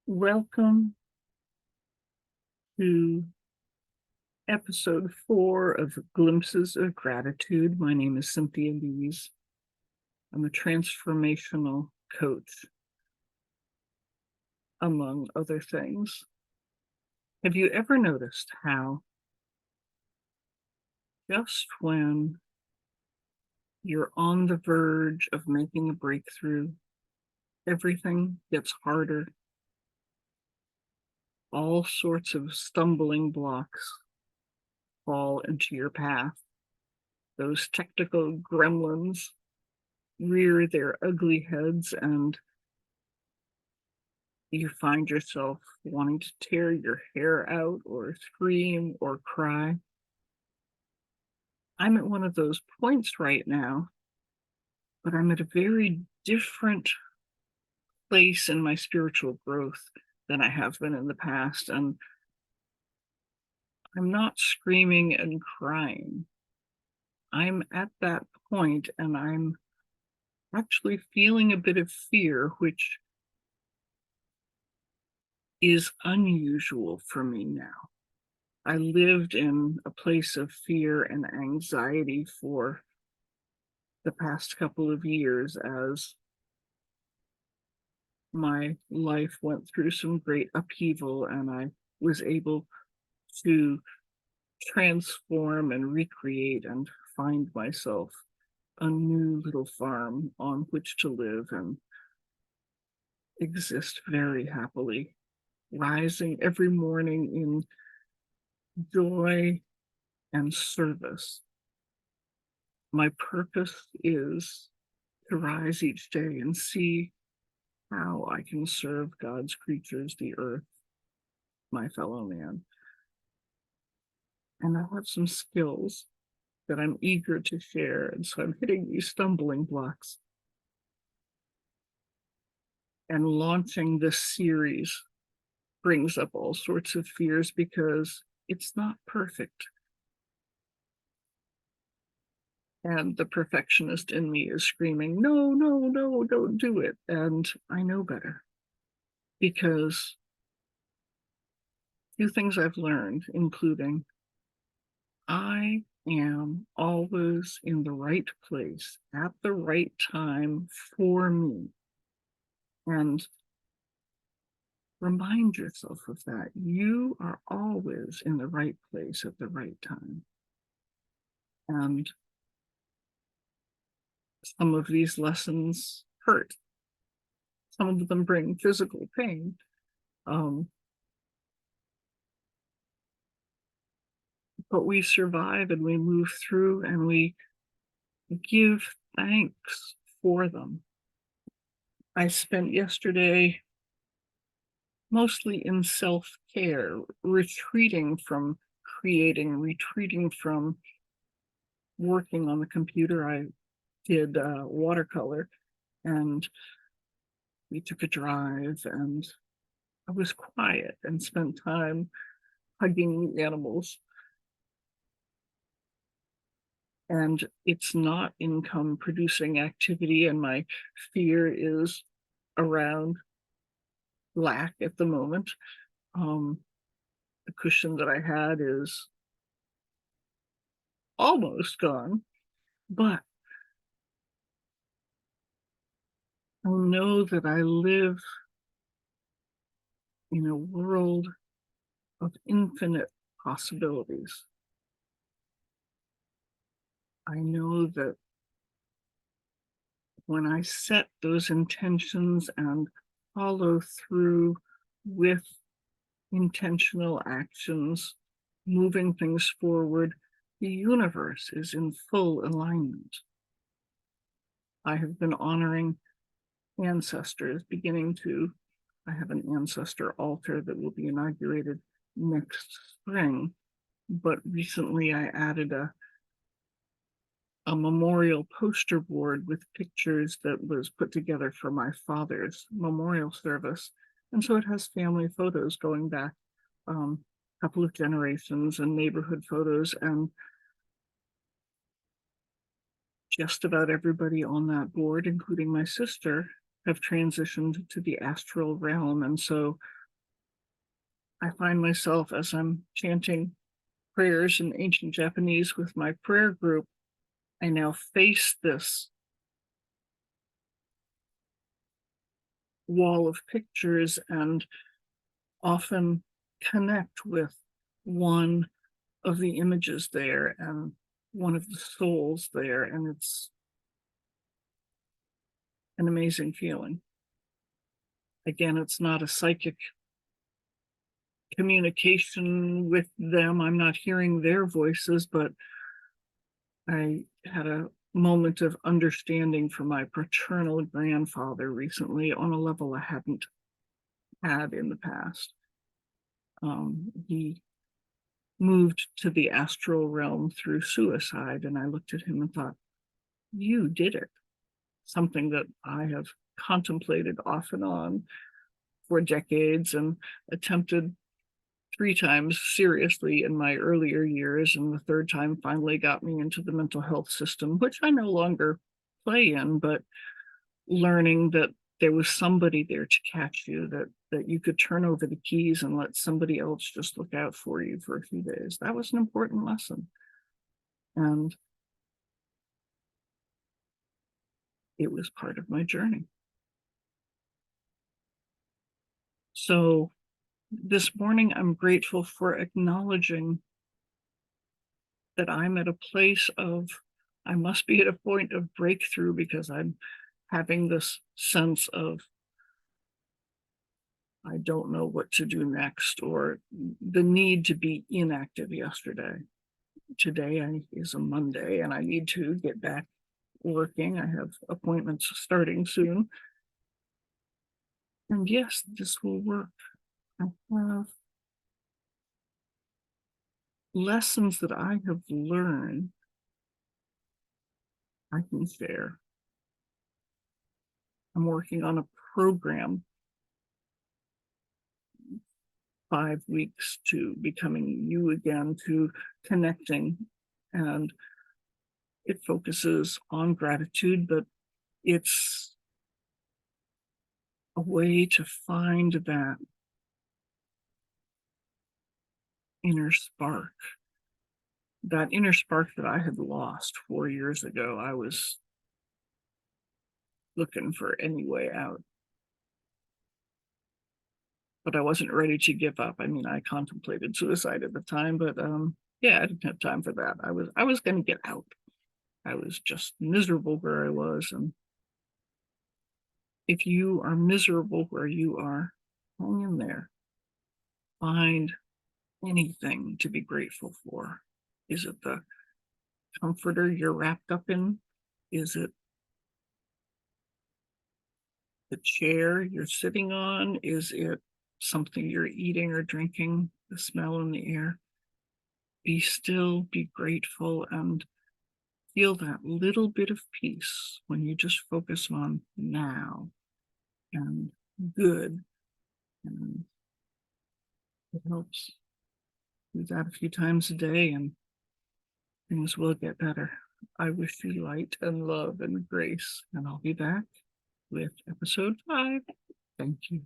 Welcome to episode 4 of Glimpses of Gratitude. My name is Cynthia Lees. I'm a transformational coach, among other things. Have you ever noticed how just when you're on the verge of making a breakthrough, everything gets harder? All sorts of stumbling blocks fall into your path. Those technical gremlins rear their ugly heads, and you find yourself wanting to tear your hair out or scream or cry. I'm at one of those points right now, but I'm at a very different place in my spiritual growth than I have been in the past. And I'm not screaming and crying. I'm at that point and I'm actually feeling a bit of fear, which is unusual for me now. I lived in a place of fear and anxiety for the past couple of years as my life went through some great upheaval and I was able to transform and recreate and find myself a new little farm on which to live and exist very happily, rising every morning in joy and service. My purpose is to rise each day and see how I can serve God's creatures, the earth, my fellow man. And I have some skills that I'm eager to share. And so I'm hitting these stumbling blocks. And launching this series brings up all sorts of fears because it's not perfect. And the perfectionist in me is screaming, no, no, no, don't do it. And I know better because few things I've learned, including I am always in the right place at the right time for me. And remind yourself of that. You are always in the right place at the right time. And some of these lessons hurt. Some of them bring physical pain. Um, but we survive and we move through and we give thanks for them. I spent yesterday mostly in self care, retreating from creating, retreating from working on the computer. I did watercolor and we took a drive and I was quiet and spent time hugging the animals. And it's not income producing activity, and my fear is around lack at the moment. Um, the cushion that I had is almost gone, but I know that I live in a world of infinite possibilities. I know that when I set those intentions and follow through with intentional actions, moving things forward, the universe is in full alignment. I have been honoring ancestors, I have an ancestor altar that will be inaugurated next spring. But recently I added a memorial poster board with pictures that was put together for my father's memorial service. And so it has family photos going back a couple of generations and neighborhood photos. And just about everybody on that board, including my sister, have transitioned to the astral realm. And so I find myself as I'm chanting prayers in ancient Japanese with my prayer group, I now face this wall of pictures and often connect with one of the images there and one of the souls there. And it's an amazing feeling. Again, it's not a psychic communication with them. I'm not hearing their voices, but I had a moment of understanding from my paternal grandfather recently on a level I hadn't had in the past. He moved to the astral realm through suicide, and I looked at him and thought, you did it. Something that I have contemplated off and on for decades and attempted 3 times seriously in my earlier years, and the third time finally got me into the mental health system, which I no longer play in, but learning that there was somebody there to catch you, that you could turn over the keys and let somebody else just look out for you for a few days. That was an important lesson. And it was part of my journey. So this morning, I'm grateful for acknowledging that I'm at a place of, I must be at a point of breakthrough because I'm having this sense of, I don't know what to do next, or the need to be inactive yesterday. Today is a Monday and I need to get back working. I have appointments starting soon. And yes, this will work. I have lessons that I have learned I can share. I'm working on a program, 5 weeks to becoming you again, to connecting. And it focuses on gratitude, but it's a way to find that inner spark. That inner spark that I had lost 4 years ago. I was looking for any way out, but I wasn't ready to give up. I mean, I contemplated suicide at the time, but yeah, I didn't have time for that. I was going to get out. I was just miserable where I was. And if you are miserable where you are, hang in there. Find anything to be grateful for. Is it the comforter you're wrapped up in? Is it the chair you're sitting on? Is it something you're eating or drinking? The smell in the air? Be still, be grateful, and feel that little bit of peace when you just focus on now and good. And it helps. Do that a few times a day and things will get better. I wish you light and love and grace, and I'll be back with episode 5. Thank you.